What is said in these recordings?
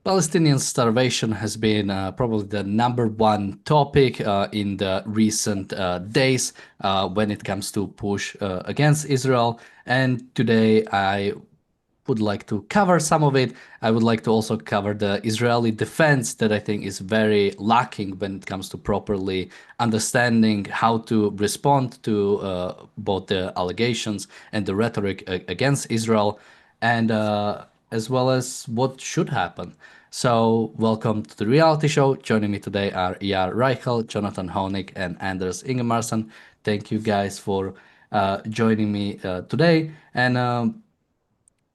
Palestinian starvation has been probably the number 1 topic in the recent days when it comes to push against Israel. And today I would like to cover some of it. I would like to also cover the Israeli defense that I think is very lacking when it comes to properly understanding how to respond to both the allegations and the rhetoric against Israel, and as well as what should happen. So, welcome to the reality show. Joining me today are Iyar Reichel, Jonathan Honig, and Anders Ingemarsson. Thank you guys for joining me today. And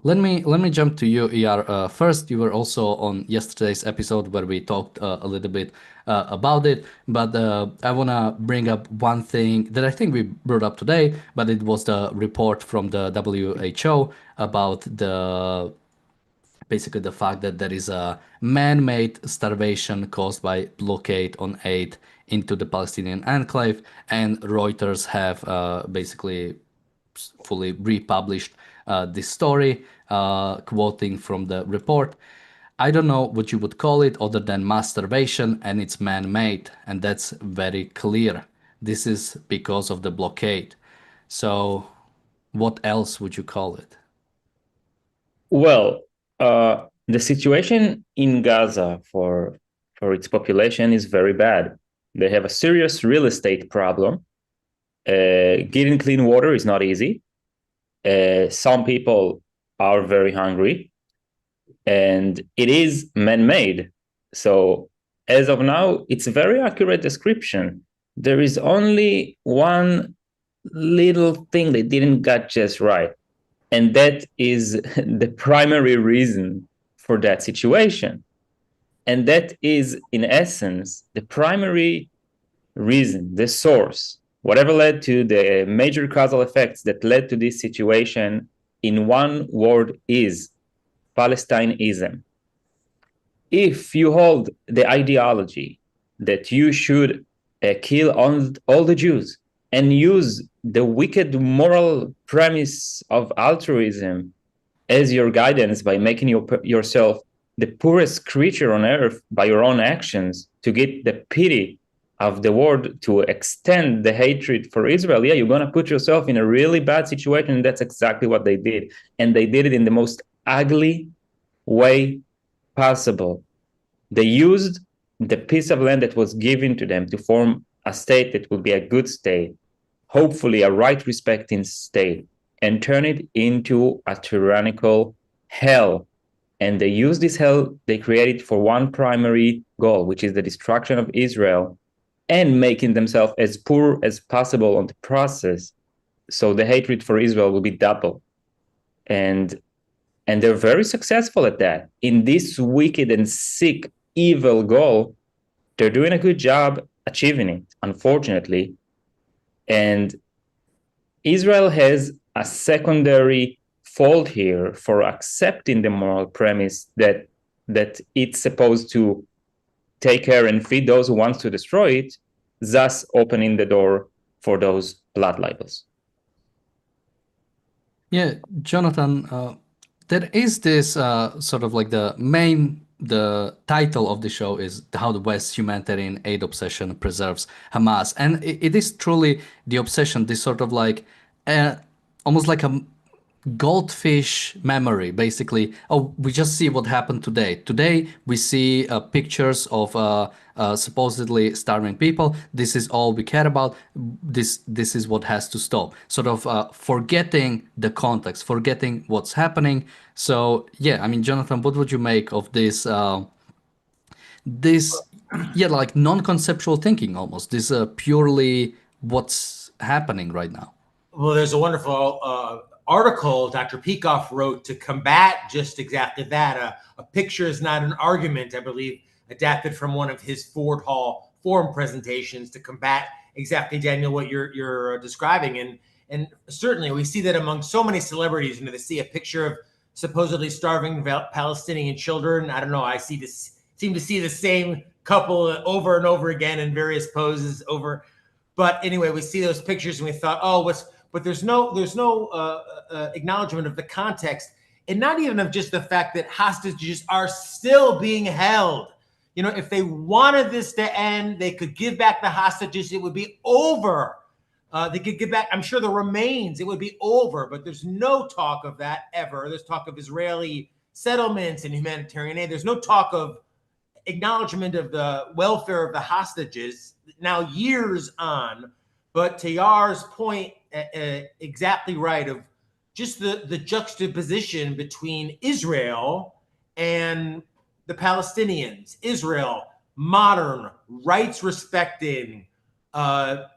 let me jump to you, ER. First, you were also on yesterday's episode where we talked a little bit about it, but I wanna bring up one thing that I think we brought up today, but it was the report from the WHO about the basically the fact that there is a man-made starvation caused by blockade on aid into the Palestinian enclave, and Reuters have basically fully republished this story, quoting from the report. I don't know what you would call it other than masturbation, and it's man-made, and that's very clear. This is because of the blockade. So, what else would you call it? Well, the situation in Gaza for its population is very bad. They have a serious real estate problem. Getting clean water is not easy. Some people are very hungry, and it is man-made. So as of now, it's a very accurate description. There is only one little thing they didn't get just right, and that is the primary reason for that situation. And that is, in essence, the primary reason, the source, whatever led to the major causal effects that led to this situation, in one word, is Palestineism. If you hold the ideology that you should kill all the Jews and use the wicked moral premise of altruism as your guidance by making yourself the poorest creature on earth by your own actions to get the pity of the world, to extend the hatred for Israel, yeah, you're going to put yourself in a really bad situation. And that's exactly what they did. And they did it in the most ugly way possible. They used the piece of land that was given to them to form a state that will be a good state, hopefully a right respecting state, and turn it into a tyrannical hell. And they use this hell they created for one primary goal, which is the destruction of Israel, and making themselves as poor as possible on the process. So the hatred for Israel will be double. And they're very successful at that. In this wicked and sick, evil goal, they're doing a good job achieving it, unfortunately. And Israel has a secondary fault here for accepting the moral premise that it's supposed to take care and feed those who want to destroy it, thus opening the door for those blood libels. Yeah, Jonathan, there is this sort of like the title of the show is How the West's Humanitarian Aid Obsession Preserves Hamas. And it is truly the obsession, this sort of like almost like a goldfish memory, basically. Oh, we just see what happened today we see pictures of supposedly starving people. This is all we care about. This is what has to stop, sort of forgetting the context, forgetting what's happening. So yeah, I mean, Jonathan, what would you make of this yeah, like non-conceptual thinking, almost this purely what's happening right now? Well, there's a wonderful article Dr. Peikoff wrote to combat just exactly that. A picture is not an argument, I believe, adapted from one of his Ford Hall Forum presentations to combat exactly, Daniel, what you're describing. And certainly we see that among so many celebrities. You know, they see a picture of supposedly starving Palestinian children. I don't know. I seem to see the same couple over and over again in various poses over. But anyway, we see those pictures and we thought, oh, but there's no acknowledgement of the context and not even of just the fact that hostages are still being held. You know, if they wanted this to end, they could give back the hostages. It would be over. They could give back, I'm sure, the remains. It would be over. But there's no talk of that ever. There's talk of Israeli settlements and humanitarian aid. There's no talk of acknowledgement of the welfare of the hostages now years on. But to Yar's point, exactly right, of just the juxtaposition between Israel and the Palestinians. Israel, modern, rights respecting,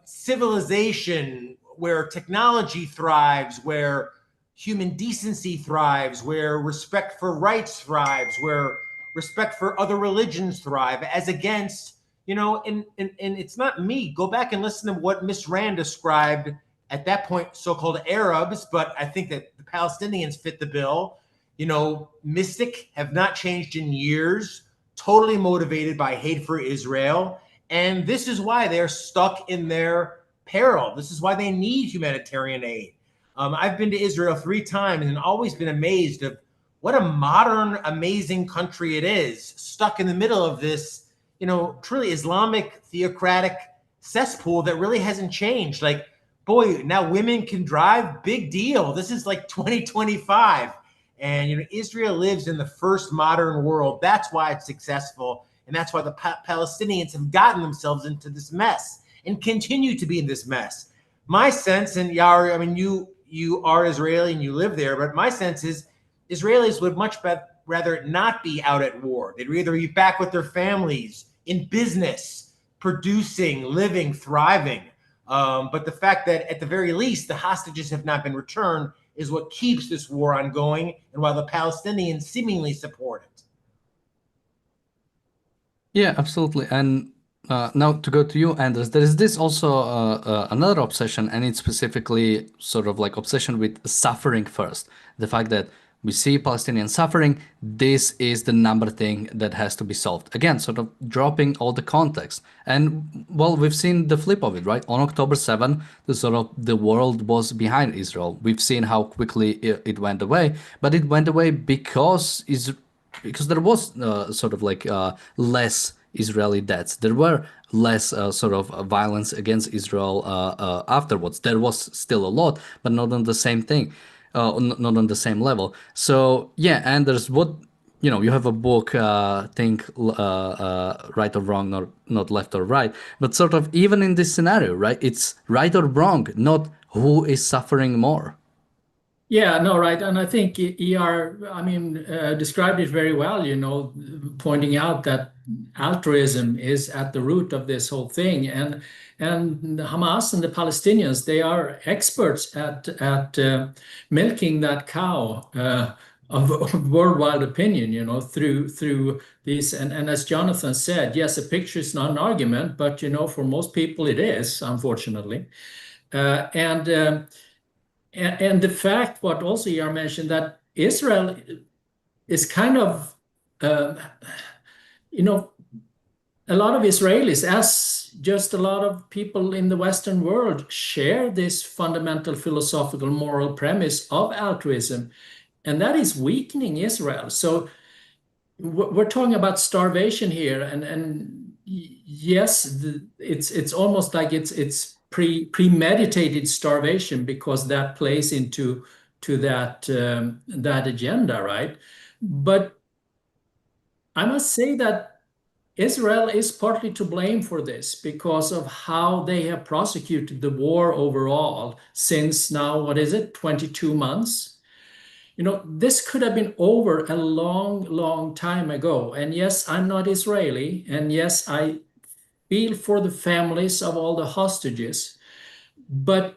civilization where technology thrives, where human decency thrives, where respect for rights thrives, where respect for other religions thrive, as against, you know, and it's not me. Go back and listen to what Miss Rand described at that point, so-called Arabs, but I think that the Palestinians fit the bill. You know, mystic, have not changed in years, totally motivated by hate for Israel. And this is why they're stuck in their peril. This is why they need humanitarian aid. I've been to Israel 3 times and always been amazed of what a modern, amazing country it is, stuck in the middle of this, you know, truly Islamic theocratic cesspool that really hasn't changed. Like, boy, now women can drive, big deal. This is like 2025. And, you know, Israel lives in the first modern world. That's why it's successful. And that's why the Palestinians have gotten themselves into this mess and continue to be in this mess. My sense, and Yari, I mean, you are Israeli and you live there, but my sense is Israelis would much rather not be out at war. They'd rather be back with their families, in business, producing, living, thriving. But the fact that at the very least the hostages have not been returned is what keeps this war ongoing, and while the Palestinians seemingly support it. Yeah, absolutely. And now to go to you, Anders, there is this also another obsession, and it's specifically sort of like obsession with suffering first. The fact that we see Palestinian suffering, this is the number thing that has to be solved. Again, sort of dropping all the context. And well, we've seen the flip of it, right? On October 7, the world was behind Israel. We've seen how quickly it went away, but it went away because there was less Israeli deaths. There were less violence against Israel afterwards. There was still a lot, but not on the same thing, not on the same level. So yeah, and there's what you have a book, think right or wrong, not left or right, but sort of even in this scenario, right? It's right or wrong, not who is suffering more. Yeah, no, right. And I think described it very well, pointing out that altruism is at the root of this whole thing. And Hamas and the Palestinians, they are experts at milking that cow of worldwide opinion, through these. And as Jonathan said, yes, a picture is not an argument, but, for most people it is, unfortunately. And the fact, what also you mentioned, that Israel is kind of, a lot of Israelis, as just a lot of people in the Western world, share this fundamental philosophical moral premise of altruism, and that is weakening Israel. So we're talking about starvation here, and yes, it's almost like it's premeditated starvation, because that plays into that agenda, right? But I must say that Israel is partly to blame for this because of how they have prosecuted the war overall since now, what is it, 22 months? This could have been over a long, long time ago. And yes, I'm not Israeli. And yes, I feel for the families of all the hostages. But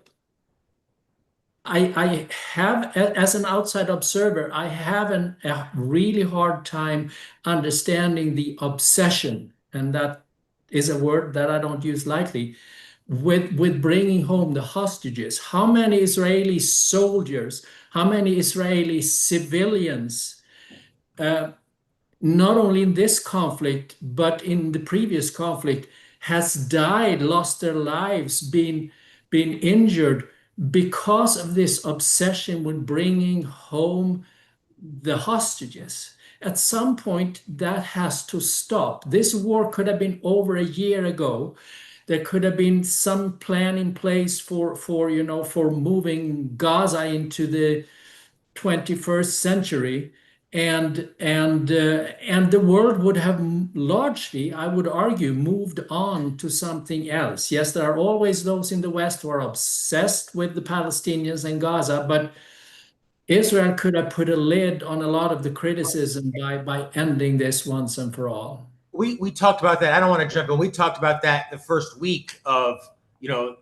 I have, as an outside observer, I have a really hard time understanding the obsession, and that is a word that I don't use lightly, with bringing home the hostages. How many Israeli soldiers, how many Israeli civilians, not only in this conflict, but in the previous conflict, has died, lost their lives, been injured because of this obsession with bringing home the hostages. At some point, that has to stop. This war could have been over a year ago. There could have been some plan in place for moving Gaza into the 21st century, and the world would have largely, I would argue, moved on to something else. Yes, there are always those in the West who are obsessed with the Palestinians and Gaza, but Israel could have put a lid on a lot of the criticism by ending this once and for all. We talked about that. I don't want to jump in. We talked about that the first week of the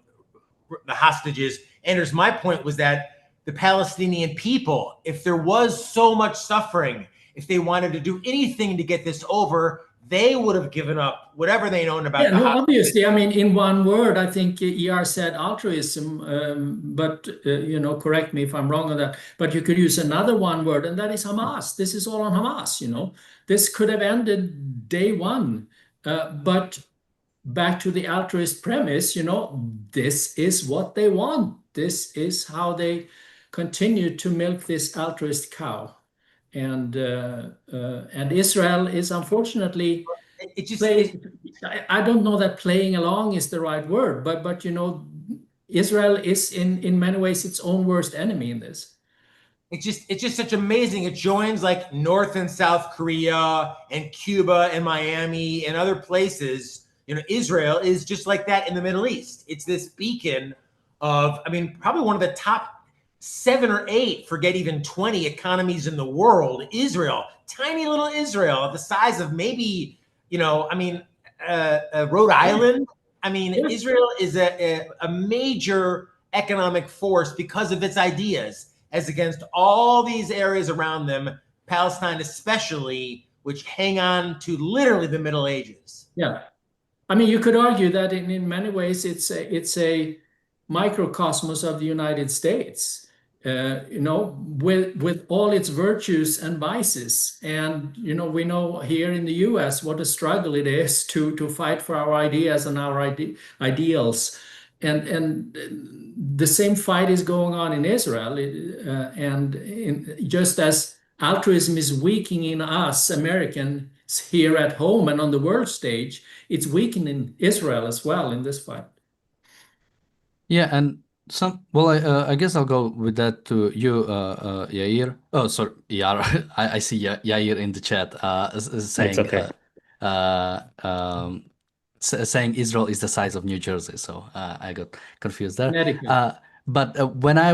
hostages. Anders, my point was that the Palestinian people, if there was so much suffering, if they wanted to do anything to get this over, they would have given up whatever they known about Yeah, the no, hostages. obviously, I mean, in one word, I think ER said altruism, but correct me if I'm wrong on that. But you could use another one word, and that is Hamas. This is all on Hamas. This could have ended day one, but back to the altruist premise, this is what they want. This is how they continue to milk this altruist cow, and Israel is unfortunately It just I don't know that playing along is the right word, but Israel is in many ways its own worst enemy in this. it's just such amazing. It joins like North and South Korea and Cuba and Miami and other places. Israel is just like that in the Middle East. It's this beacon of, I mean, probably one of the top 7 or 8, forget even 20 economies in the world. Israel, tiny little Israel, the size of maybe, Rhode Island. I mean, Israel is a major economic force because of its ideas, as against all these areas around them, Palestine especially, which hang on to literally the Middle Ages. Yeah. I mean, you could argue that in many ways it's a microcosmos of the United States, with all its virtues and vices. And we know here in the U.S. what a struggle it is to fight for our ideas and our ideals, and the same fight is going on in Israel, just as altruism is weakening us Americans here at home and on the world stage, it's weakening Israel as well in this fight. Yeah, and I guess I'll go with that to you, Yair. Oh, sorry, Yair. I see Yair in the chat, It's saying, okay. uh, um, saying Israel is the size of New Jersey. So I got confused there. Connecticut. But when I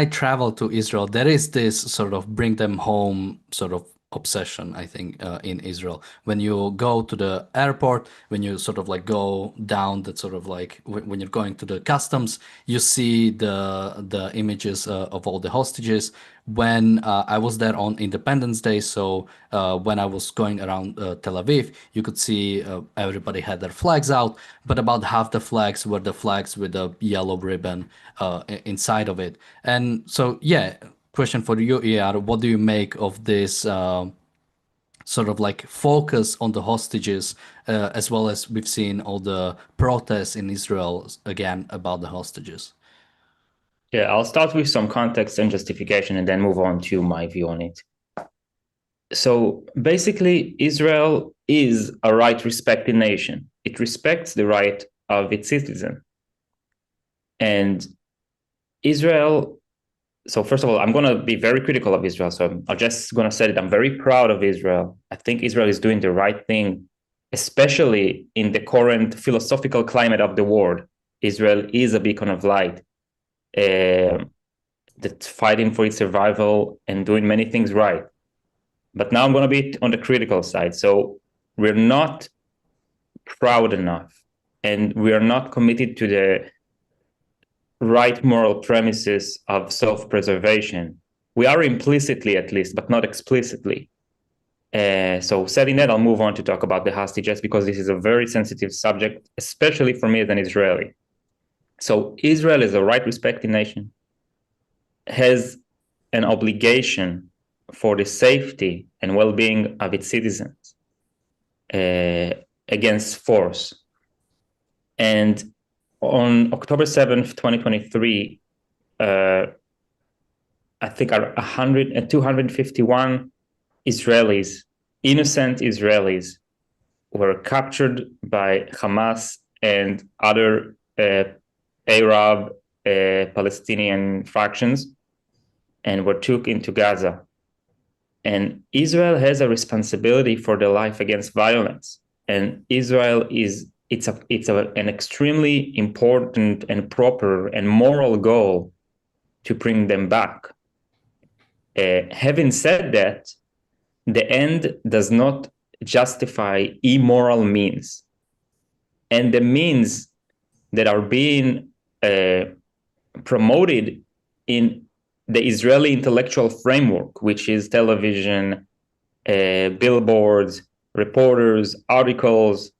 travel to Israel, there is this sort of bring them home sort of obsession, I think, in Israel. When you go to the airport, when you sort of like go down that sort of like when you're going to the customs, you see the images of all the hostages. When I was there on Independence Day, so when I was going around Tel Aviv, you could see everybody had their flags out, but about half the flags were the flags with a yellow ribbon inside of it. And so, yeah, question for you, ER, what do you make of this sort of like focus on the hostages, as well as we've seen all the protests in Israel again about the hostages? Yeah, I'll start with some context and justification and then move on to my view on it. So basically, Israel is a right respecting nation. It respects the right of its citizen. And Israel, so first of all, I'm going to be very critical of Israel. So I'm just going to say that I'm very proud of Israel. I think Israel is doing the right thing, especially in the current philosophical climate of the world. Israel is a beacon of light that's fighting for its survival and doing many things right. But now I'm going to be on the critical side. So we're not proud enough, and we are not committed to the right moral premises of self-preservation. We are implicitly, at least, but not explicitly. So saying that, I'll move on to talk about the hostages, because this is a very sensitive subject, especially for me as an Israeli. So Israel is a right-respecting nation, has an obligation for the safety and well-being of its citizens against force. And on October 7th, 2023, I think 251 Israelis, innocent Israelis, were captured by Hamas and other Arab Palestinian factions and were took into Gaza. And Israel has a responsibility for the life against violence. And Israel it's an extremely important and proper and moral goal to bring them back. Having said that, the end does not justify immoral means. And the means that are being promoted in the Israeli intellectual framework, which is television, billboards, reporters, articles,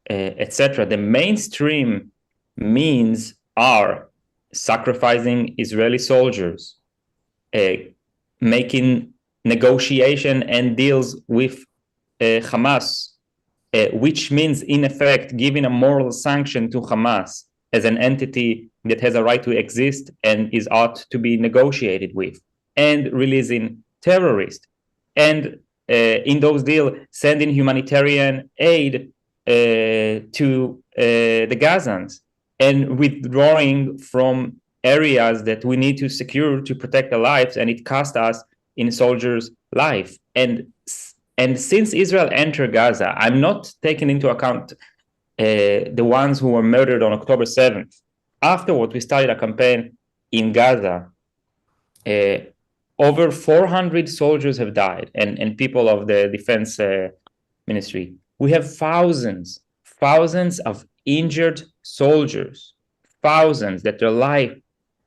etc. The mainstream means are sacrificing Israeli soldiers, making negotiation and deals with Hamas, which means in effect giving a moral sanction to Hamas as an entity that has a right to exist and is ought to be negotiated with, and releasing terrorists, and in those deals sending humanitarian aid to the Gazans, and withdrawing from areas that we need to secure to protect the lives, and it cost us in soldiers' life. And since Israel entered Gaza, I'm not taking into account the ones who were murdered on October 7th. Afterwards, we started a campaign in Gaza. Over 400 soldiers have died, and people of the defense ministry. We have thousands of injured soldiers, thousands that their life,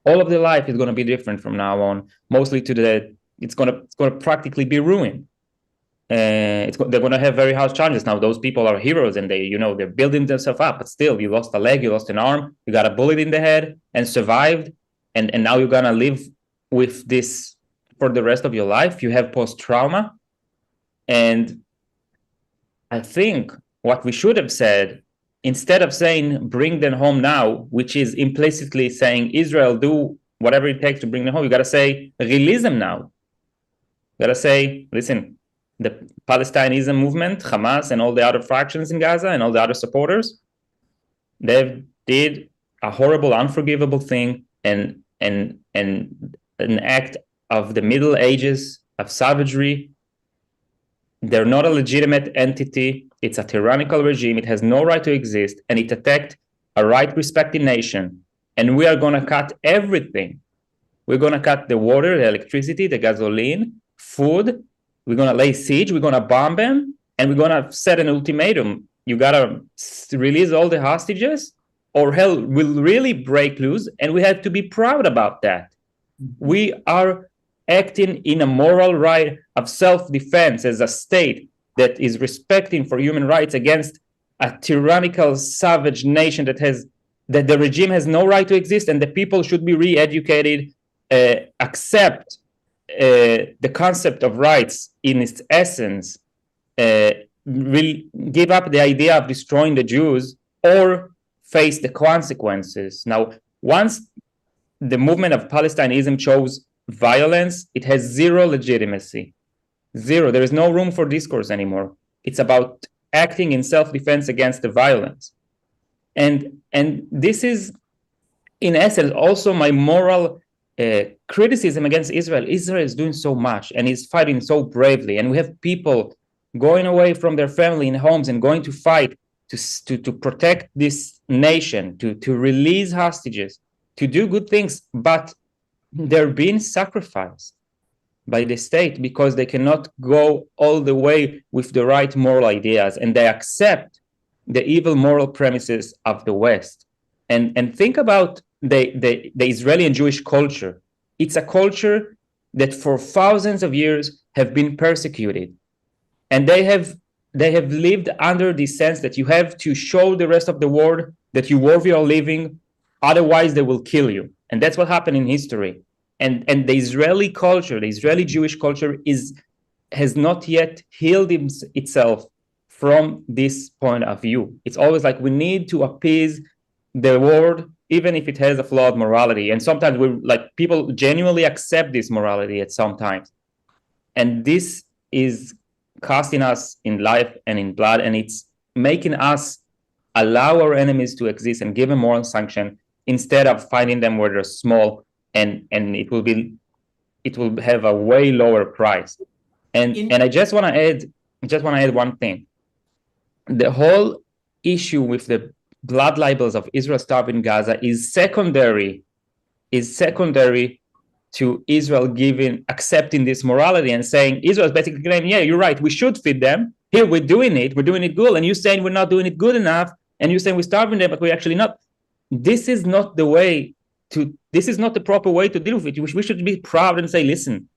all of their life is going to be different from now on, mostly it's going to practically be ruined. They're going to have very harsh challenges. Now, those people are heroes, and they're building themselves up. But still, you lost a leg, you lost an arm, you got a bullet in the head, and survived, and now you're gonna live with this for the rest of your life. You have post-trauma, and I think what we should have said, instead of saying bring them home now, which is implicitly saying Israel do whatever it takes to bring them home, you got to say release them now. You got to say, listen, the Palestinianism movement, Hamas, and all the other fractions in Gaza and all the other supporters, they did a horrible, unforgivable thing, and an act of the Middle Ages, of savagery. They're not a legitimate entity. It's a tyrannical regime. It has no right to exist, and it attacked a right-respecting nation. And we are going to cut everything. We're going to cut the water, the electricity, the gasoline, food. We're going to lay siege. We're going to bomb them. And we're going to set an ultimatum. You got to release all the hostages, or hell will really break loose. And we have to be proud about that. We are acting in a moral right of self-defense as a state that is respecting for human rights against a tyrannical, savage nation that the regime has no right to exist, and the people should be re-educated, accept the concept of rights in its essence, will give up the idea of destroying the Jews or face the consequences. Now, once the movement of Palestinianism chose violence, it has zero legitimacy. Zero. There is no room for discourse anymore. It's about acting in self-defense against the violence. And this is, in essence, also my moral criticism against Israel. Israel is doing so much and is fighting so bravely. And we have people going away from their family and homes and going to fight to protect this nation, to release hostages, to do good things. But they're being sacrificed by the state because they cannot go all the way with the right moral ideas, and they accept the evil moral premises of the West. And think about the Israeli and Jewish culture. It's a culture that for thousands of years have been persecuted, and they have lived under the sense that you have to show the rest of the world that you're worthy of living, otherwise they will kill you. And that's what happened in history. And the Israeli culture, the Israeli Jewish culture has not yet healed itself from this point of view. It's always like we need to appease the world even if it has a flawed morality. And sometimes people genuinely accept this morality at some times. And this is costing us in life and in blood, and it's making us allow our enemies to exist and give them moral sanction instead of finding them where they're small, and it will have a way lower price. And I just want to add one thing. The whole issue with the blood libels of Israel starving Gaza is secondary to Israel accepting this morality and saying, Israel's basically claiming, yeah, you're right, we should feed them. Here, we're doing it good. And you're saying we're not doing it good enough. And you're saying we're starving them, but we're actually not. This is not the proper way to deal with it. We should be proud and say, listen,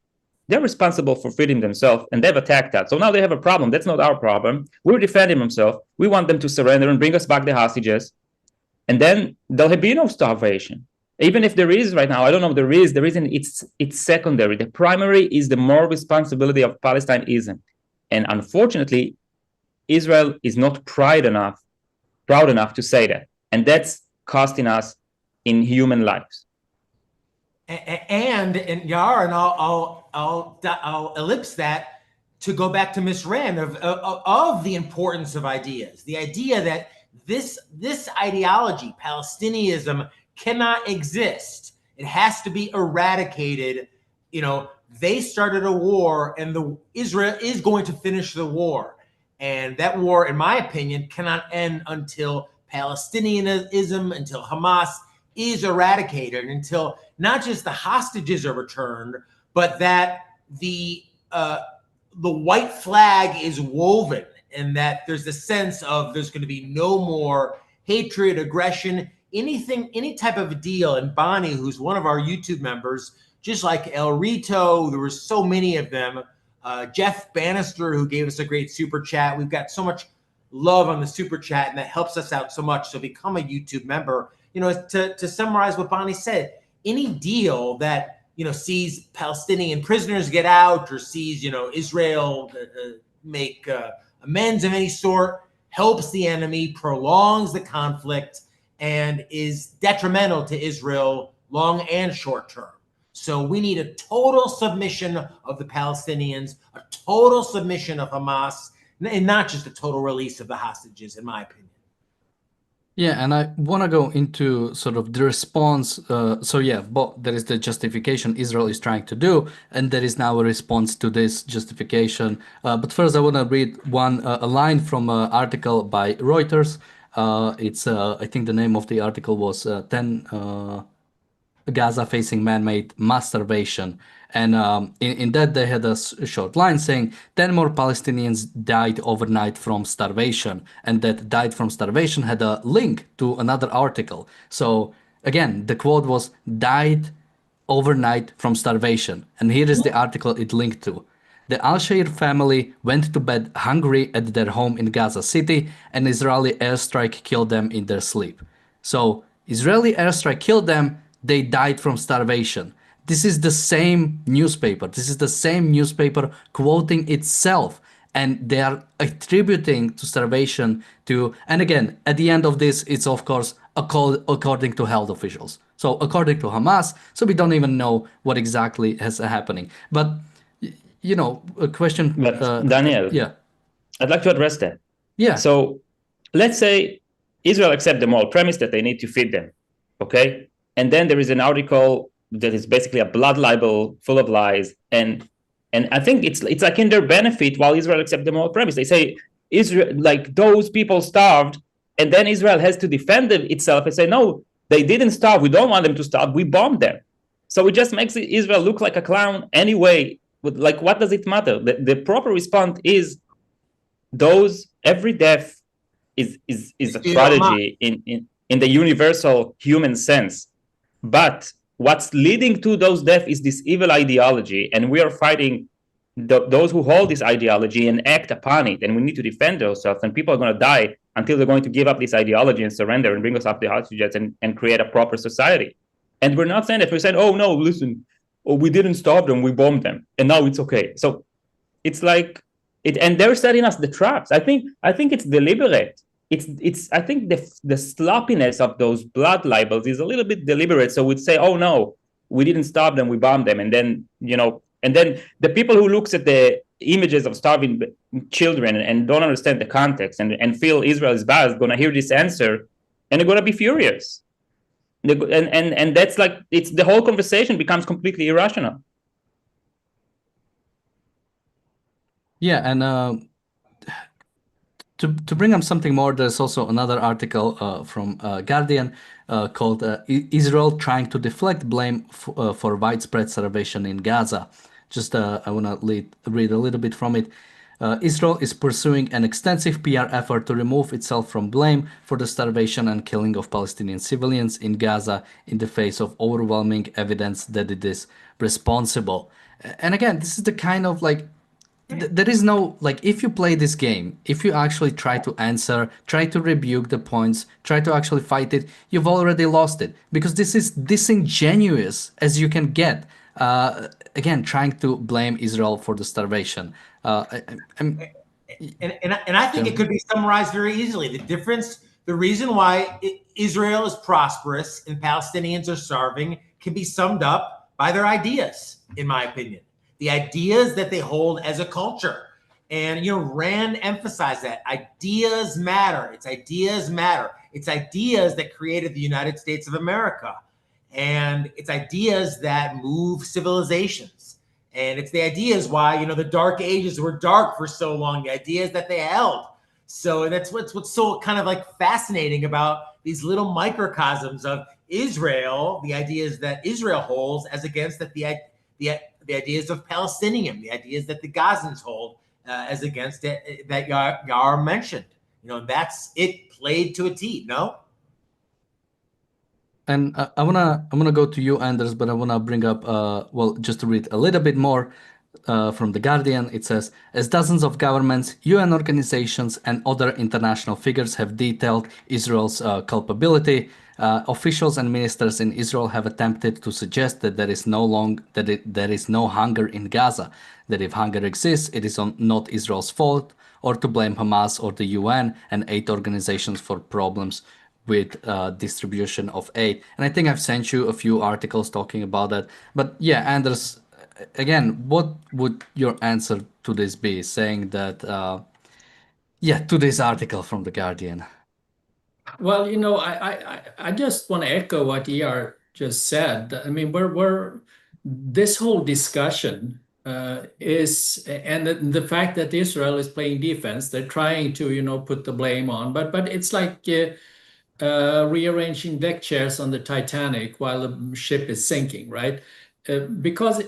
they're responsible for feeding themselves and they've attacked us. So now they have a problem. That's not our problem. We're defending themselves. We want them to surrender and bring us back the hostages. And then there'll be no starvation. Even if there is right now, I don't know if there is. The reason it's secondary. The primary is the moral responsibility of Palestine isn't. And unfortunately, Israel is not proud enough to say that. And that's costing us in human lives. And Yar, and I'll ellipse that to go back to Miss Rand of the importance of ideas. The idea that this ideology, Palestinianism, cannot exist. It has to be eradicated. They started a war, and Israel is going to finish the war. And that war, in my opinion, cannot end until Palestinianism, until Hamas is eradicated, until not just the hostages are returned, but that the white flag is woven, and that there's a sense of there's going to be no more hatred, aggression, any type of a deal. And Bonnie, who's one of our YouTube members, just like El Rito, there were so many of them. Jeff Bannister, who gave us a great super chat. We've got so much love on the super chat, and that helps us out so much. So become a YouTube member. To summarize what Bonnie said, any deal that sees Palestinian prisoners get out, or sees Israel make amends of any sort, helps the enemy, prolongs the conflict, and is detrimental to Israel long and short term. So we need a total submission of the Palestinians, a total submission of Hamas, and not just a total release of the hostages, in my opinion. Yeah, and I want to go into sort of the response. There is the justification Israel is trying to do, and there is now a response to this justification. But first, I want to read a line from an article by Reuters. I think the name of the article was 10 Gaza facing man-made mass starvation. And in that, they had a short line saying 10 more Palestinians died overnight from starvation. And that died from starvation had a link to another article. So again, the quote was died overnight from starvation. And here is the article it linked to. The Al-Shair family went to bed hungry at their home in Gaza City, and Israeli airstrike killed them in their sleep. So Israeli airstrike killed them, they died from starvation. This is the same newspaper. This is the same newspaper quoting itself. And they are attributing to starvation to, and again, at the end of this, it's of course according to health officials. So according to Hamas, so we don't even know what exactly is happening. But, a question. But Daniel, yeah, I'd like to address that. Yeah. So let's say Israel accept the moral premise that they need to feed them, okay? And then there is an article that is basically a blood libel full of lies. And I think it's like in their benefit while Israel accept the moral premise. They say Israel, like those people starved, and then Israel has to defend itself and say, no, they didn't starve. We don't want them to starve. We bombed them. So it just makes Israel look like a clown anyway. Like, what does it matter? The proper response is every death is a tragedy in the universal human sense. But what's leading to those deaths is this evil ideology, and we are fighting those who hold this ideology and act upon it, and we need to defend ourselves, and people are going to die until they're going to give up this ideology and surrender and bring us up the hostages and create a proper society. And we're not saying that. We're saying, oh, no, listen, we didn't starve them, we bombed them, and now it's okay. So it's like, and they're setting us the traps. I think it's deliberate. it's I think the sloppiness of those blood libels is a little bit deliberate. So we'd say, oh no, we didn't stop them, we bombed them, and then and then the people who looks at the images of starving children and don't understand the context and feel Israel is bad, gonna hear this answer and they're gonna be furious. And that's like, it's the whole conversation becomes completely irrational. Yeah, and to bring up something more, there's also another article from Guardian called Israel Trying to Deflect Blame for Widespread Starvation in Gaza. Just I want to read a little bit from it. Israel is pursuing an extensive PR effort to remove itself from blame for the starvation and killing of Palestinian civilians in Gaza in the face of overwhelming evidence that it is responsible. And again, this is the kind of like there is no like if you play this game, if you actually try to answer, try to rebuke the points, try to actually fight it, you've already lost it because this is disingenuous as you can get. Again, trying to blame Israel for the starvation. I'm And I think it could be summarized very easily. The reason why Israel is prosperous and Palestinians are starving can be summed up by their ideas, in my opinion. The ideas that they hold as a culture. And, Rand emphasized that ideas matter. It's ideas matter. It's ideas that created the United States of America. And it's ideas that move civilizations. And it's the ideas why, the dark ages were dark for so long, the ideas that they held. So that's what's so kind of like fascinating about these little microcosms of Israel, the ideas that Israel holds as against the ideas of Palestinian, the ideas that the Gazans hold as against it that Yar mentioned. That's it played to a T, no? And I wanna go to you, Anders, but I wanna bring up well, just to read a little bit more from the Guardian. It says, as dozens of governments, UN organizations, and other international figures have detailed Israel's culpability, officials and ministers in Israel have attempted to suggest that there is no hunger in Gaza. That if hunger exists, it is not Israel's fault, or to blame Hamas or the UN and aid organizations for problems with distribution of aid. And I think I've sent you a few articles talking about that. But yeah, Anders, again, what would your answer to this be? Saying that, to this article from The Guardian. Well, I just want to echo what ER just said. I mean, we're this whole discussion is, and the fact that Israel is playing defense, they're trying to, put the blame on, but it's like rearranging deck chairs on the Titanic while the ship is sinking, right? Because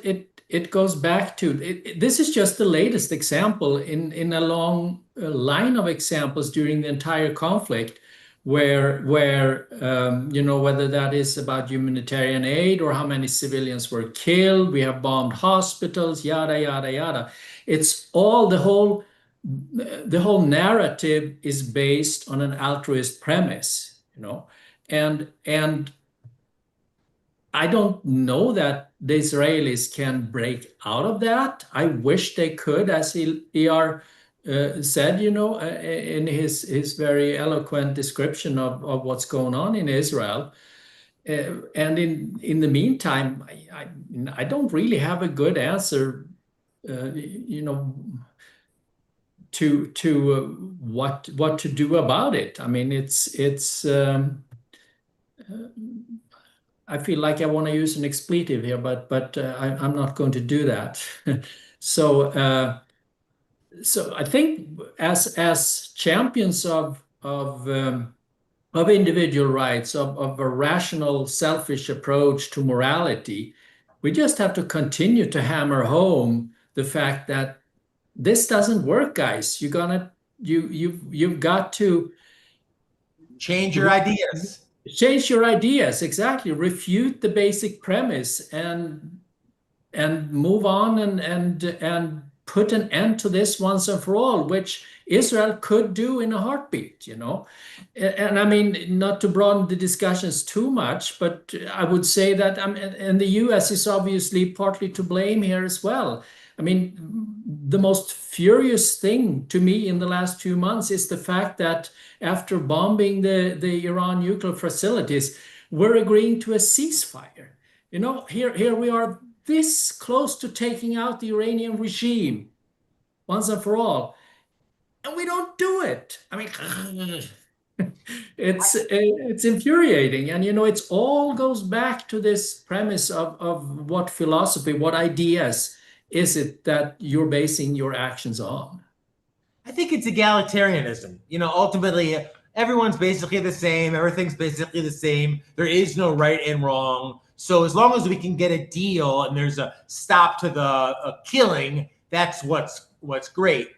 it goes back to this is just the latest example in a long line of examples during the entire conflict where whether that is about humanitarian aid or how many civilians were killed, we have bombed hospitals, yada yada yada. It's all the whole narrative is based on an altruist premise, and I don't know that the Israelis can break out of that. I wish they could, as ER said, in his very eloquent description of what's going on in Israel. And in the meantime, I don't really have a good answer, to what to do about it. I mean, it's I feel like I want to use an expletive here, but I'm not going to do that. So I think as champions of individual rights, of a rational, selfish approach to morality, we just have to continue to hammer home the fact that this doesn't work, guys. You've got to Change your ideas. change your ideas, exactly. Refute the basic premise and move on and put an end to this once and for all, which Israel could do in a heartbeat, And I mean, not to broaden the discussions too much, but I would say that, and the US is obviously partly to blame here as well. I mean, the most furious thing to me in the last few months is the fact that after bombing the Iran nuclear facilities, we're agreeing to a ceasefire. Here we are this close to taking out the Iranian regime once and for all, and we don't do it. I mean, it's infuriating, and it all goes back to this premise of what philosophy, what ideas is it that you're basing your actions on? I think it's egalitarianism. Ultimately, everyone's basically the same. Everything's basically the same. There is no right and wrong. So as long as we can get a deal and there's a stop to the killing, that's what's great.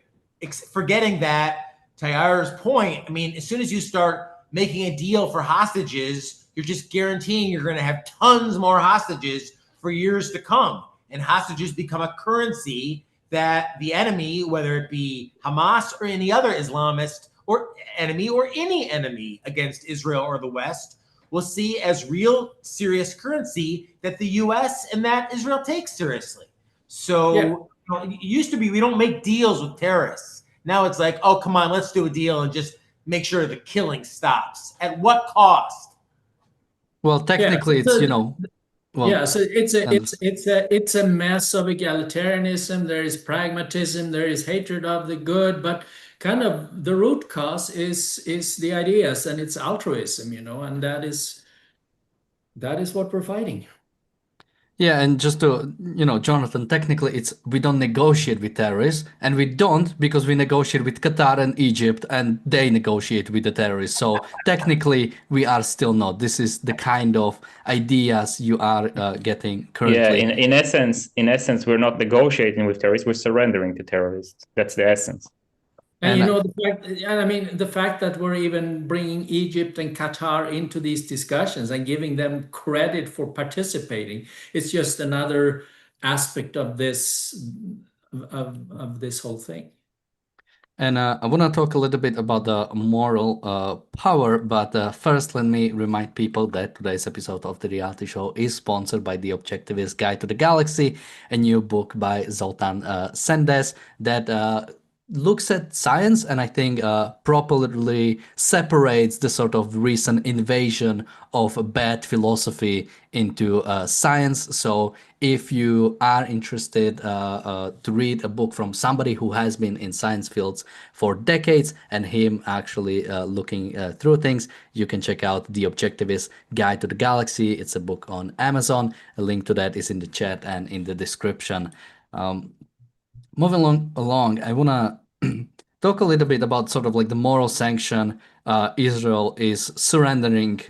Forgetting that, Tayar's point, I mean, as soon as you start making a deal for hostages, you're just guaranteeing you're going to have tons more hostages for years to come. And hostages become a currency that the enemy, whether it be Hamas or any other Islamist or enemy or any enemy against Israel or the West, will see as real serious currency that the US and that Israel takes seriously. So it used to be we don't make deals with terrorists. Now it's like, oh, come on, let's do a deal and just make sure the killing stops. At what cost? Well, technically, it's well, so it's a mess of egalitarianism. There is pragmatism, there is hatred of the good, but kind of the root cause is the ideas, and it's altruism, and that is what we're fighting. Yeah, and just to, Jonathan, technically we don't negotiate with terrorists, and we don't because we negotiate with Qatar and Egypt, and they negotiate with the terrorists. So technically, we are still not. This is the kind of ideas you are getting currently. Yeah, in essence, we're not negotiating with terrorists, we're surrendering to terrorists. That's the essence. And the fact that we're even bringing Egypt and Qatar into these discussions and giving them credit for participating, it's just another aspect of this whole thing. And I want to talk a little bit about the moral power, but first let me remind people that today's episode of the reality show is sponsored by The Objectivist Guide to the Galaxy, a new book by Zoltan Sendes that looks at science and I think properly separates the sort of recent invasion of bad philosophy into science. So if you are interested to read a book from somebody who has been in science fields for decades and him actually looking through things, you can check out The Objectivist Guide to the Galaxy. It's a book on Amazon. A link to that is in the chat and in the description. Moving along, I want to talk a little bit about sort of like the moral sanction Israel is surrendering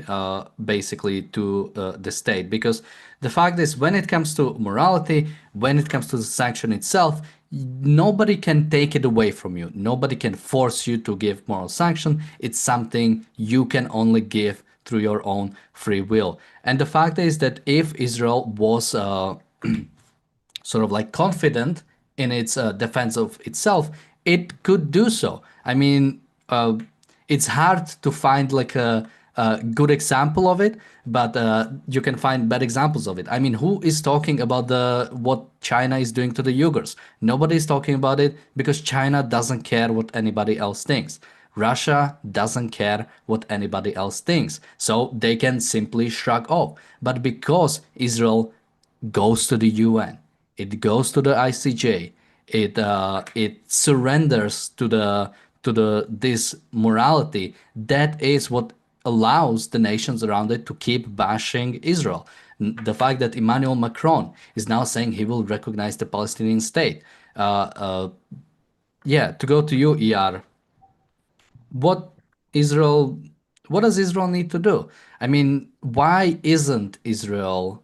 basically to the state. Because the fact is, when it comes to morality, when it comes to the sanction itself, nobody can take it away from you. Nobody can force you to give moral sanction. It's something you can only give through your own free will. And the fact is that if Israel was sort of like confident in its defense of itself, it could do so. I mean, it's hard to find like a good example of it, but you can find bad examples of it. I mean, who is talking about what China is doing to the Uyghurs? Nobody is talking about it because China doesn't care what anybody else thinks. Russia doesn't care what anybody else thinks, so they can simply shrug off. But because Israel goes to the UN, it goes to the ICJ, it surrenders to this morality. That is what allows the nations around it to keep bashing Israel. The fact that Emmanuel Macron is now saying he will recognize the Palestinian state. Yeah, to go to you, ER. What does Israel need to do? I mean, why isn't Israel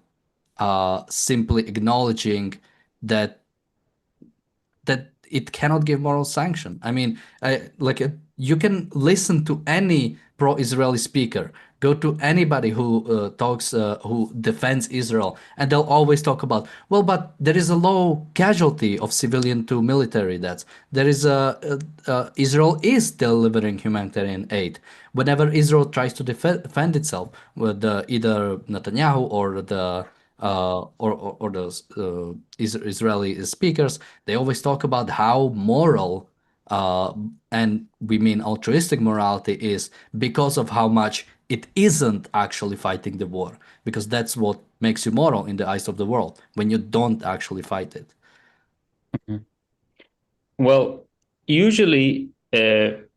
simply acknowledging that it cannot give moral sanction? I mean, you can listen to any pro-Israeli speaker, go to anybody who who defends Israel, and they'll always talk about, well, but there is a low casualty of civilian to military deaths. There is Israel is delivering humanitarian aid. Whenever Israel tries to defend itself with either Netanyahu or the or those Israeli speakers, they always talk about how moral, and we mean altruistic morality, is because of how much it isn't actually fighting the war, because that's what makes you moral in the eyes of the world, when you don't actually fight it. Well, usually the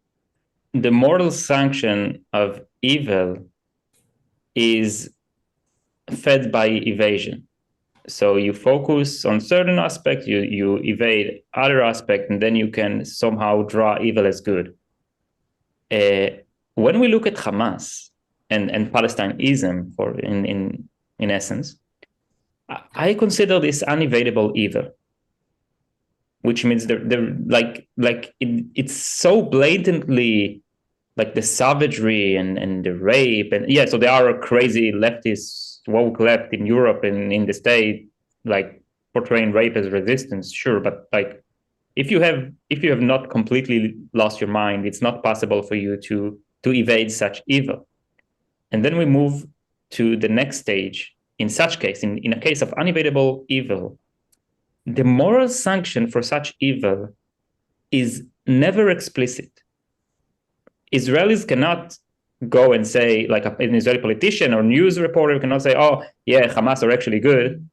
moral sanction of evil is fed by evasion. So you focus on certain aspect, you evade other aspect, and then you can somehow draw evil as good. When we look at Hamas and Palestineism, for in essence, I consider this unevadable evil, which means they're it's so blatantly like the savagery and the rape, and yeah, so there are crazy leftists, woke left in Europe and in the state, like portraying rape as resistance, sure, but like if you have not completely lost your mind, it's not possible for you to evade such evil. And then we move to the next stage. In such case, in a case of unevadable evil, the moral sanction for such evil is never explicit. Israelis cannot go and say, like an Israeli politician or news reporter cannot say, oh, yeah, Hamas are actually good.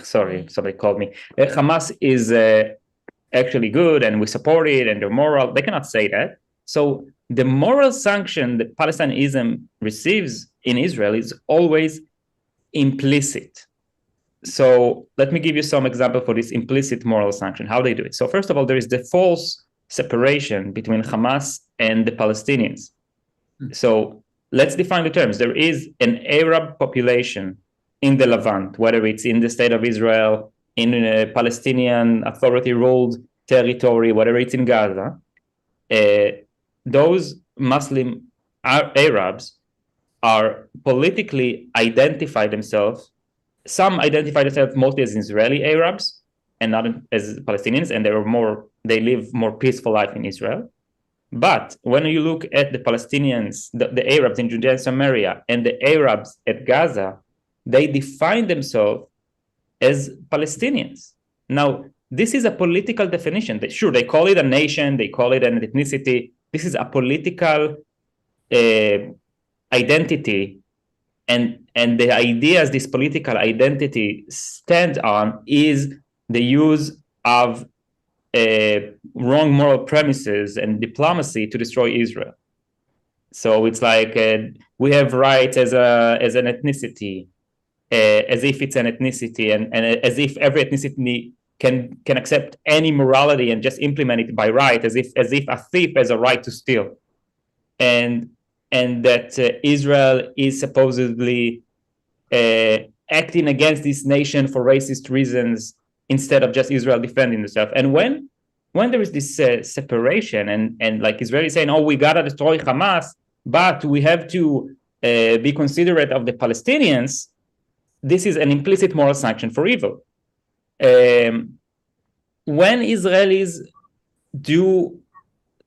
Sorry, somebody called me. Hamas is actually good and we support it and they're moral. They cannot say that. So the moral sanction that Palestinianism receives in Israel is always implicit. So let me give you some example for this implicit moral sanction, how they do it. So first of all, there is the false separation between Hamas and the Palestinians. So let's define the terms. There is an Arab population in the Levant, whether it's in the state of Israel, in a Palestinian authority-ruled territory, whether it's in Gaza. Those Muslim Arabs are politically identify themselves. Some identify themselves mostly as Israeli Arabs and not as Palestinians, and they live more peaceful life in Israel. But when you look at the Palestinians, the Arabs in Judea and Samaria, and the Arabs at Gaza, they define themselves as Palestinians. Now, this is a political definition. Sure, they call it a nation, they call it an ethnicity. This is a political identity. And the ideas this political identity stands on is the use of wrong moral premises and diplomacy to destroy Israel. So it's like we have rights as an ethnicity, as if it's an ethnicity, and as if every ethnicity can accept any morality and just implement it by right, as if a thief has a right to steal, and that Israel is supposedly acting against this nation for racist reasons instead of just Israel defending itself. And when there is this separation and like Israel is saying, oh, we gotta destroy Hamas, but we have to be considerate of the Palestinians, this is an implicit moral sanction for evil. When Israelis do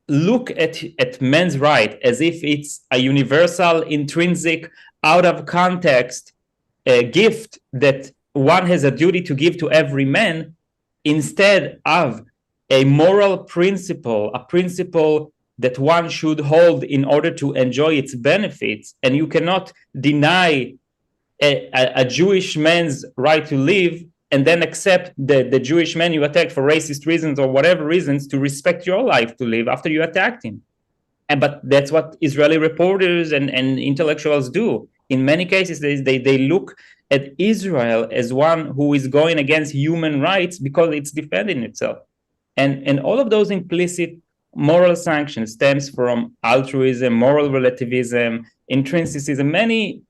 look at men's right as if it's a universal, intrinsic, out of context gift that one has a duty to give to every man, instead of a moral principle, a principle that one should hold in order to enjoy its benefits, and you cannot deny a Jewish man's right to live and then accept the Jewish man you attacked for racist reasons or whatever reasons to respect your life to live after you attacked him. But that's what Israeli reporters and intellectuals do. In many cases, they look at Israel as one who is going against human rights because it's defending itself. And all of those implicit moral sanctions stems from altruism, moral relativism, intrinsicism, many,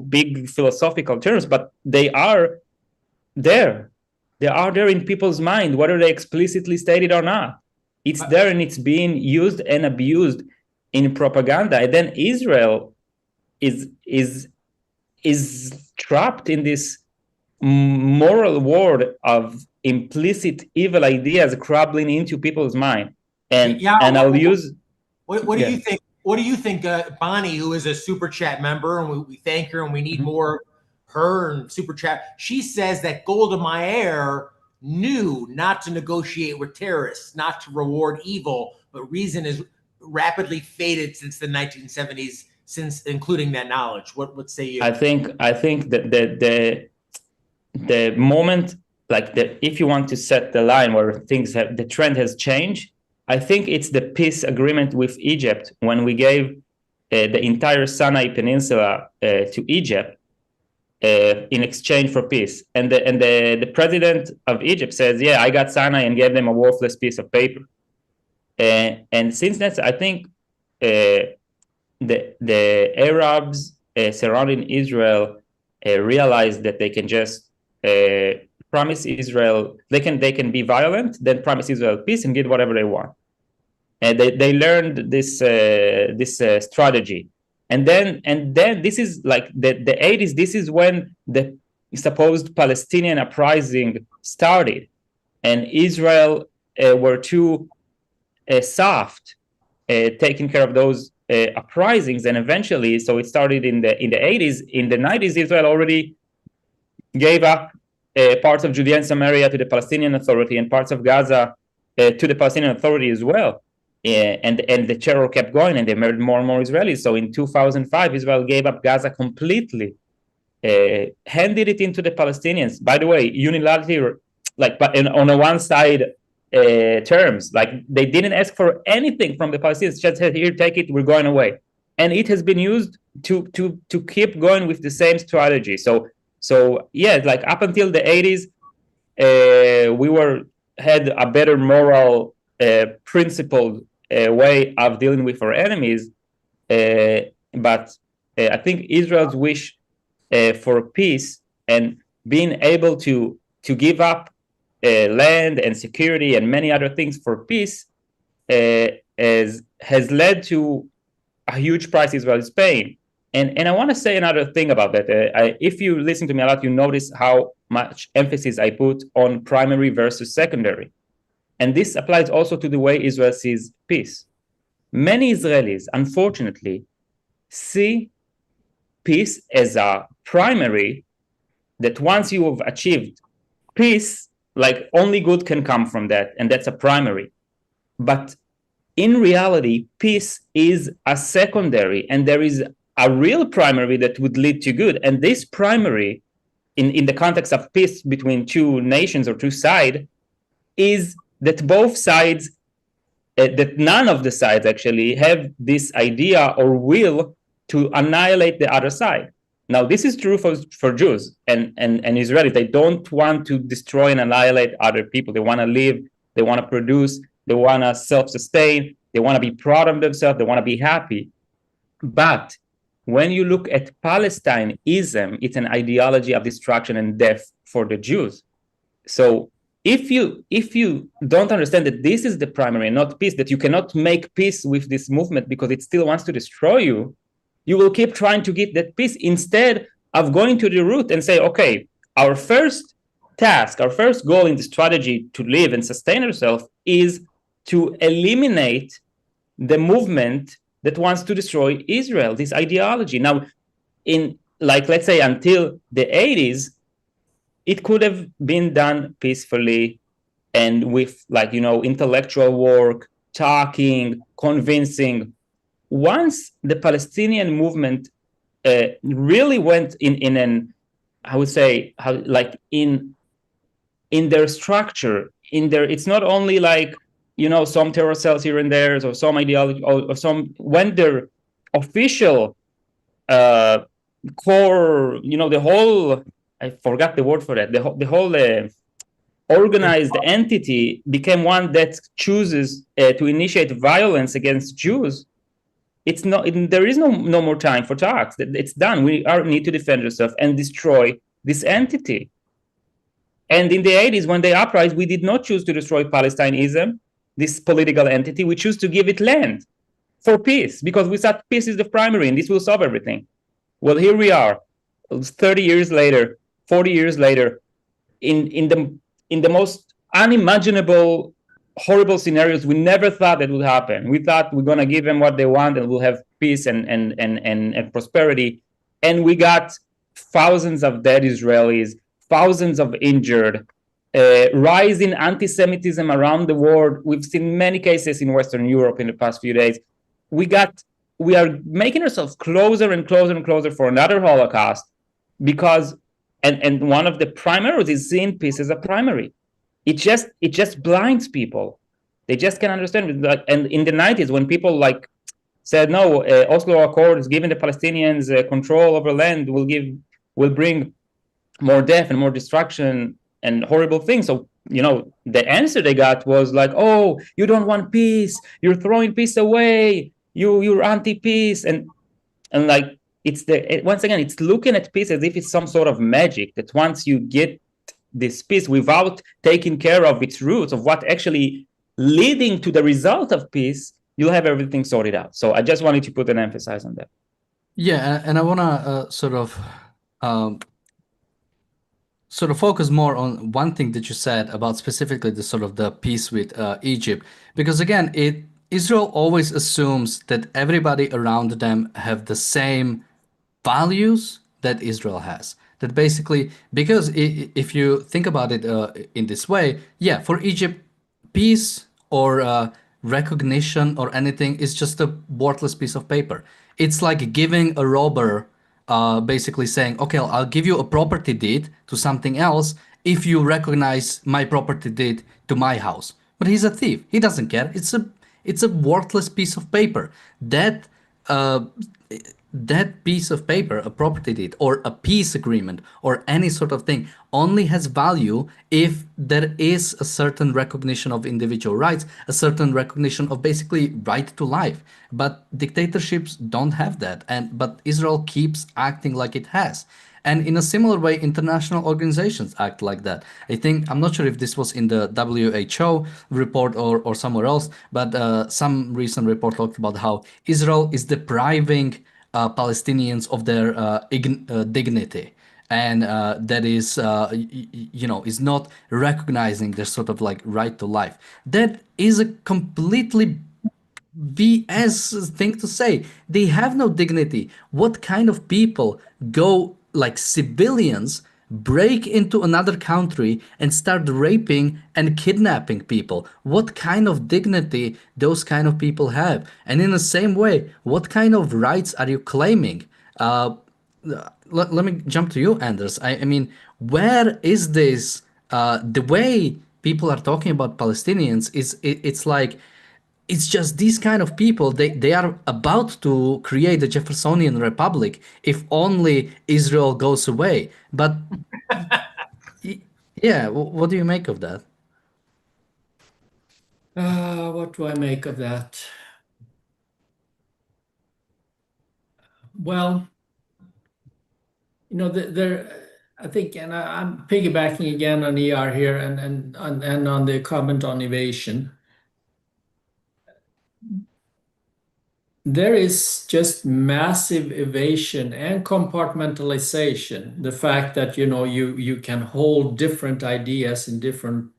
big philosophical terms, but they are there. They are there in people's mind, whether they explicitly state it or not. It's there and it's being used and abused in propaganda. And then Israel is trapped in this moral world of implicit evil ideas crumbling into people's mind. And I'll use. What do you think? What do you think, Bonnie, who is a super chat member, and we thank her, and we need more her and super chat. She says that Golda Meir knew not to negotiate with terrorists, not to reward evil, but reason is rapidly faded since the 1970s, since including that knowledge. What say you? I think that the moment, like if you want to set the line where the trend has changed, I think it's the peace agreement with Egypt when we gave the entire Sinai Peninsula to Egypt in exchange for peace. And the president of Egypt says, yeah, I got Sinai and gave them a worthless piece of paper. And since that, I think the Arabs surrounding Israel realized that they can just promise Israel, they can be violent, then promise Israel peace and get whatever they want. And they learned this strategy. And then this is like the 80s. This is when the supposed Palestinian uprising started, and Israel were too soft taking care of those uprisings. And eventually, so it started in the 80s. In the 90s, Israel already gave up parts of Judea and Samaria to the Palestinian Authority and parts of Gaza to the Palestinian Authority as well. And the terror kept going, and they murdered more and more Israelis. So in 2005, Israel gave up Gaza completely, handed it into the Palestinians. By the way, unilaterally, like, but on the one side terms, like they didn't ask for anything from the Palestinians. Just said, "Here, take it. We're going away," and it has been used to keep going with the same strategy. So yeah, like up until the 80s, we had a better moral, principled way of dealing with our enemies, but I think Israel's wish for peace and being able to give up land and security and many other things for peace has led to a huge price Israel is paying. And I want to say another thing about that. If you listen to me a lot, you notice how much emphasis I put on primary versus secondary. And this applies also to the way Israel sees peace. Many Israelis, unfortunately, see peace as a primary, that once you have achieved peace, like only good can come from that, and that's a primary. But in reality, peace is a secondary, and there is a real primary that would lead to good. And this primary, in the context of peace between two nations or two sides, is that both sides, that none of the sides actually have this idea or will to annihilate the other side. Now, this is true for Jews and Israelis. They don't want to destroy and annihilate other people. They want to live, they want to produce, they want to self-sustain, they want to be proud of themselves, they want to be happy. But when you look at Palestineism, it's an ideology of destruction and death for the Jews. So if you don't understand that this is the primary and not peace, that you cannot make peace with this movement because it still wants to destroy you, you will keep trying to get that peace instead of going to the root and say, okay, our first task, our first goal in the strategy to live and sustain ourselves is to eliminate the movement that wants to destroy Israel, this ideology. Now, let's say until the 80s, it could have been done peacefully and with intellectual work, talking, convincing. Once the Palestinian movement really went in an, I would say, in their structure, it's not only some terror cells here and there, or some ideology, or some, when their official core, the whole, I forgot the word for that, the whole organized entity became one that chooses to initiate violence against Jews. It's not. There is no more time for talks. It's done. We need to defend ourselves and destroy this entity. And in the 80s, when they uprised, we did not choose to destroy Palestineism, this political entity. We choose to give it land for peace, because we thought peace is the primary and this will solve everything. Well, here we are, 30 years later, 40 years later, in the most unimaginable, horrible scenarios we never thought that would happen. We thought we're going to give them what they want and we'll have peace and prosperity. And we got thousands of dead Israelis, thousands of injured, rise in anti-Semitism around the world. We've seen many cases in Western Europe in the past few days. We are making ourselves closer and closer and closer for another Holocaust because, and one of the primaries is seeing peace as a primary. It just blinds people. They just can't understand it. And in the 90s, when people like said, no, Oslo Accords giving the Palestinians control over land will bring more death and more destruction and horrible things. So, the answer they got was like, oh, you don't want peace. You're throwing peace away. You're anti-peace. And like, once again, it's looking at peace as if it's some sort of magic that once you get this peace without taking care of its roots of what actually leading to the result of peace, you'll have everything sorted out. So I just wanted to put an emphasis on that. Yeah, and I want to sort of focus more on one thing that you said about specifically the sort of the peace with Egypt, because again, Israel always assumes that everybody around them have the same values that Israel has. That basically, because if you think about it in this way, yeah, for Egypt, peace or recognition or anything is just a worthless piece of paper. It's like giving a robber, basically saying, okay, I'll give you a property deed to something else if you recognize my property deed to my house. But he's a thief. He doesn't care. It's a worthless piece of paper. That piece of paper, a property deed or a peace agreement or any sort of thing, only has value if there is a certain recognition of individual rights, a certain recognition of basically right to life. But dictatorships don't have that, but Israel keeps acting like it has. And in a similar way, international organizations act like that. I'm not sure if this was in the WHO report or somewhere else, but some recent report talked about how Israel is depriving Palestinians of their dignity, and that is is not recognizing their sort of like right to life. That is a completely BS thing to say. They have no dignity. What kind of people go, like civilians, break into another country and start raping and kidnapping people? What kind of dignity those kind of people have? And in the same way, what kind of rights are you claiming? Let me jump to you, Anders. I mean, where is this? The way people are talking about Palestinians it's like it's just these kind of people. They are about to create a Jeffersonian republic if only Israel goes away. But yeah, what do you make of that? What do I make of that? Well, I think, and I'm piggybacking again on ER here and on the comment on evasion. There is just massive evasion and compartmentalization. The fact that you can hold different ideas in different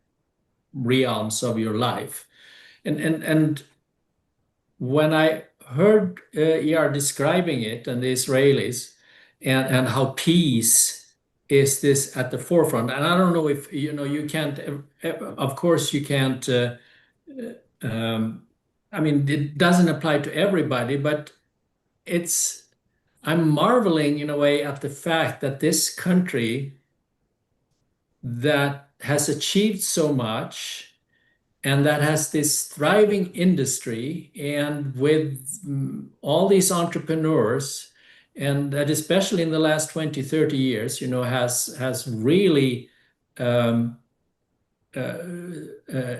realms of your life, and when I heard ER describing it and the Israelis and how peace is this at the forefront, and I don't know if you can't, of course you can't. I mean, it doesn't apply to everybody, but I'm marveling in a way at the fact that this country that has achieved so much and that has this thriving industry and with all these entrepreneurs, and that especially in the last 20, 30 years, has really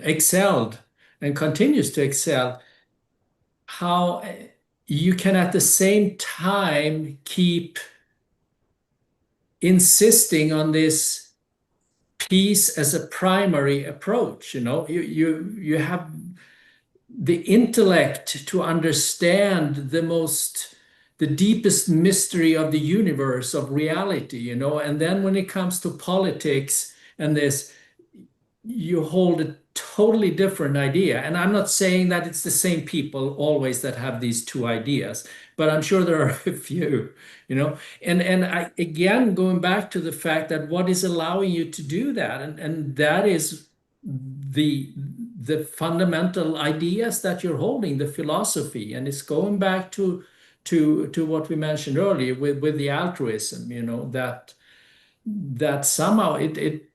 excelled and continues to excel, how you can at the same time keep insisting on this peace as a primary approach. You have the intellect to understand the deepest mystery of the universe, of reality, and then when it comes to politics and this, you hold it totally different idea. And I'm not saying that it's the same people always that have these two ideas, but I'm sure there are a few, you know. And I, again, going back to the fact that what is allowing you to do that, and that is the fundamental ideas that you're holding, the philosophy, and it's going back to what we mentioned earlier with the altruism, you know, that somehow it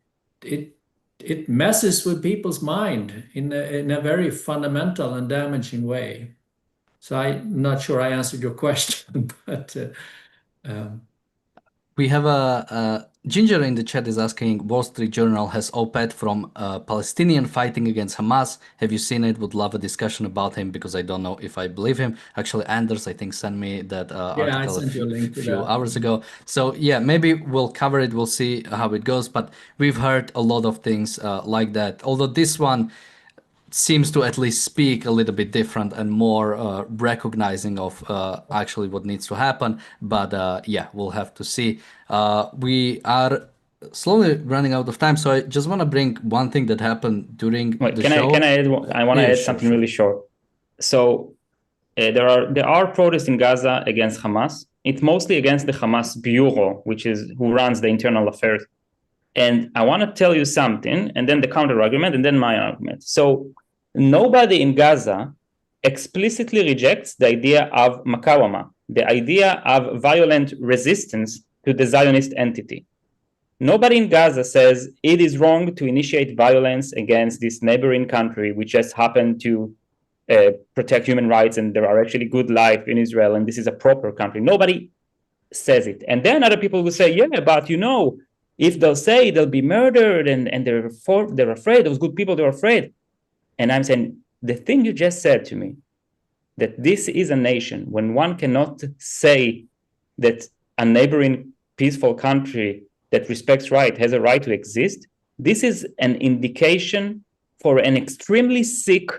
messes with people's mind in a very fundamental and damaging way. So I'm not sure I answered your question, but We have a Ginger in the chat is asking, Wall Street Journal has op-ed from Palestinian fighting against Hamas. Have you seen it? Would love a discussion about him because I don't know if I believe him. Actually, Anders, I think, sent me that yeah, I article a sent you a link to few that. hours ago. So yeah, maybe we'll cover it. We'll see how it goes. But we've heard a lot of things like that. Although this one seems to at least speak a little bit different and more recognizing of actually what needs to happen. But yeah, we'll have to see. We are slowly running out of time, so I just want to bring one thing that happened during Wait, the can show. I add? I want to Yeah, add sure, something sure. really short. So there are protests in Gaza against Hamas. It's mostly against the Hamas bureau, which is who runs the internal affairs. And I want to tell you something, and then the counter argument, and then my argument. So nobody in Gaza explicitly rejects the idea of Makawama, the idea of violent resistance to the Zionist entity. Nobody in Gaza says it is wrong to initiate violence against this neighboring country, which just happened to protect human rights, and there are actually good life in Israel, and this is a proper country. Nobody says it. And then other people will say, yeah, but you know, if they'll say they'll be murdered and they're afraid, those good people, they're afraid. And I'm saying, the thing you just said to me, that this is a nation, when one cannot say that a neighboring peaceful country that respects right has a right to exist, this is an indication for an extremely sick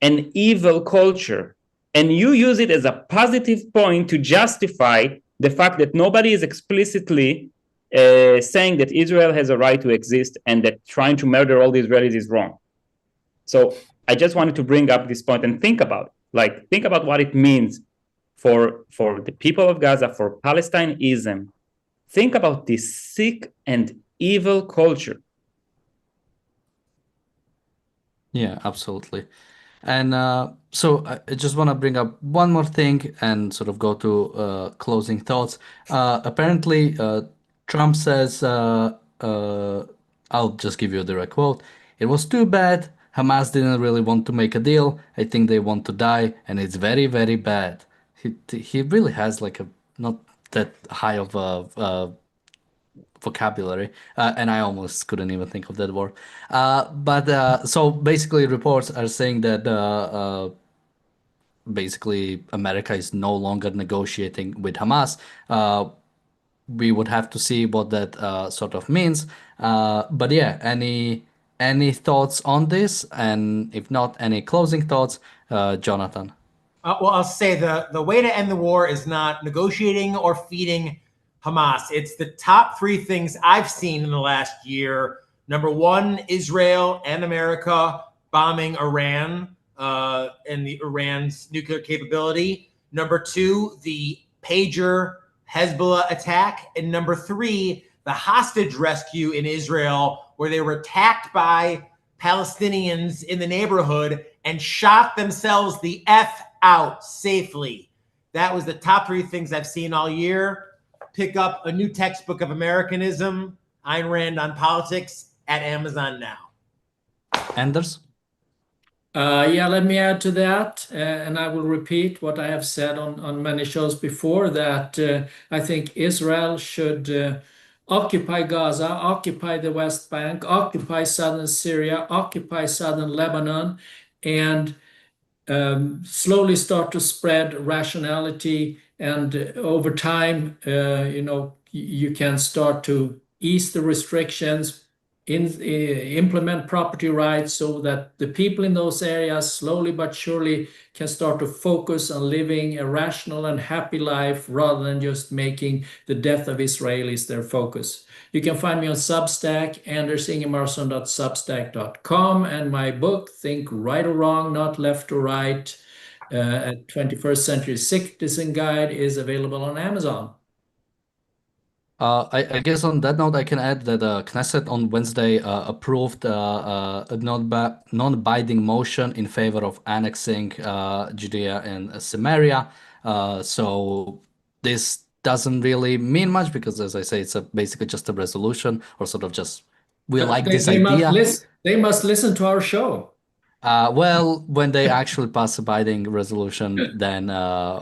and evil culture. And you use it as a positive point to justify the fact that nobody is explicitly saying that Israel has a right to exist and that trying to murder all the Israelis is wrong. So I just wanted to bring up this point and think about what it means for the people of Gaza, for Palestineism. Think about this sick and evil culture. Yeah, absolutely. And so I just want to bring up one more thing and sort of go to closing thoughts. Apparently, Trump says, I'll just give you a direct quote. It was too bad. Hamas didn't really want to make a deal. I think they want to die, and it's very, very bad. He really has like a not that high of a vocabulary, and I almost couldn't even think of that word. But so basically, reports are saying that basically America is no longer negotiating with Hamas. We would have to see what that sort of means. But yeah, any thoughts on this? And if not, any closing thoughts, Jonathan? Well, I'll say the way to end the war is not negotiating or feeding Hamas. It's the top three things I've seen in the last year. Number one, Israel and America bombing Iran and the Iran's nuclear capability. Number two, the pager Hezbollah attack. And number three, the hostage rescue in Israel, where they were attacked by Palestinians in the neighborhood and shot themselves the F out safely. That was the top three things I've seen all year. Pick up a new textbook of Americanism, Ayn Rand on politics, at Amazon now. Anders? Yeah, let me add to that, and I will repeat what I have said on many shows before, that I think Israel should occupy Gaza, occupy the West Bank, occupy southern Syria, occupy southern Lebanon, and slowly start to spread rationality. And over time, you can start to ease the restrictions, implement property rights so that the people in those areas slowly but surely can start to focus on living a rational and happy life rather than just making the death of Israelis their focus. You can find me on Substack, andersingemarsson.substack.com, and my book, Think Right or Wrong, Not Left or Right, a 21st Century Citizen Guide, is available on Amazon. I guess on that note, I can add that Knesset on Wednesday approved a non-binding motion in favor of annexing Judea and Samaria. So this doesn't really mean much because, as I say, it's basically just a resolution or sort of just we like this idea. They must listen to our show. Well, when they actually pass a binding resolution, then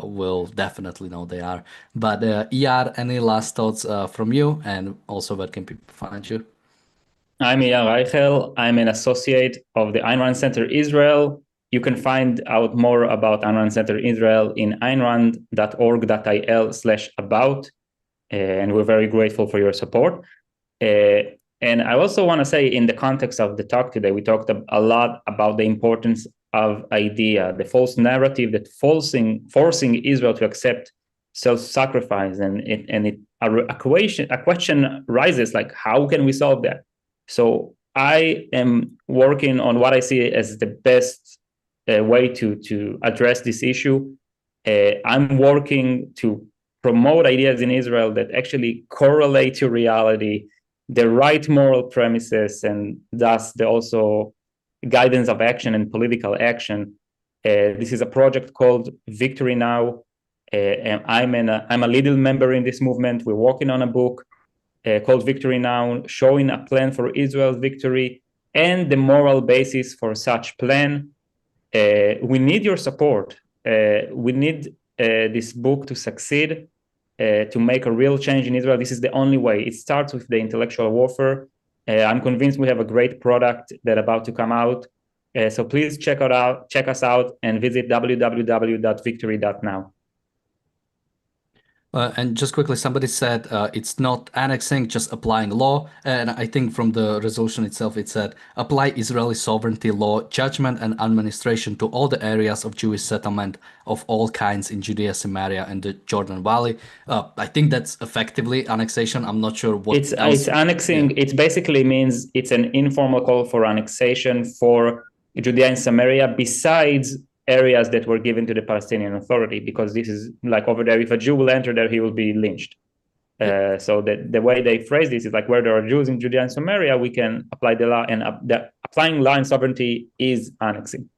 we'll definitely know they are. But Iyar, any last thoughts from you? And also, where can people find you? I'm Iyar Reichel. I'm an associate of the Ayn Rand Center Israel. You can find out more about Ayn Rand Center Israel in aynrand.org.il/about. And we're very grateful for your support. And I also want to say, in the context of the talk today, we talked a lot about the importance of idea, the false narrative that forcing Israel to accept self-sacrifice, a question rises like, how can we solve that? So I am working on what I see as the best way to address this issue. I'm working to promote ideas in Israel that actually correlate to reality, the right moral premises, and thus the also guidance of action and political action. This is a project called Victory Now. And I'm a little member in this movement. We're working on a book called Victory Now, showing a plan for Israel's victory and the moral basis for such plan. We need your support. We need this book to succeed, to make a real change in Israel. This is the only way. It starts with the intellectual warfare. I'm convinced we have a great product that's about to come out. So please check us out, and visit www.victory.now. And just quickly, somebody said it's not annexing, just applying law. And I think from the resolution itself, it said apply Israeli sovereignty law, judgment, and administration to all the areas of Jewish settlement of all kinds in Judea, Samaria, and the Jordan Valley. I think that's effectively annexation. I'm not sure what it's else. It's annexing. Yeah. It basically means it's an informal call for annexation for Judea and Samaria, besides areas that were given to the Palestinian Authority, because this is like over there, if a Jew will enter there, he will be lynched. So the way they phrase this is like, where there are Jews in Judea and Samaria, we can apply the law, and applying law and sovereignty is annexing.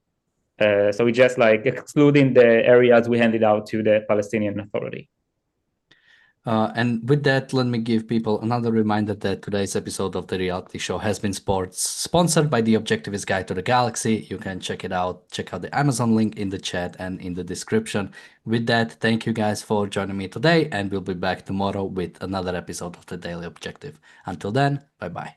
So we just like excluding the areas we handed out to the Palestinian Authority. And with that, let me give people another reminder that today's episode of the reality show has been sponsored by the Objectivist Guide to the Galaxy. You can check it out. Check out the Amazon link in the chat and in the description. With that, thank you guys for joining me today, and we'll be back tomorrow with another episode of the Daily Objective. Until then, bye-bye.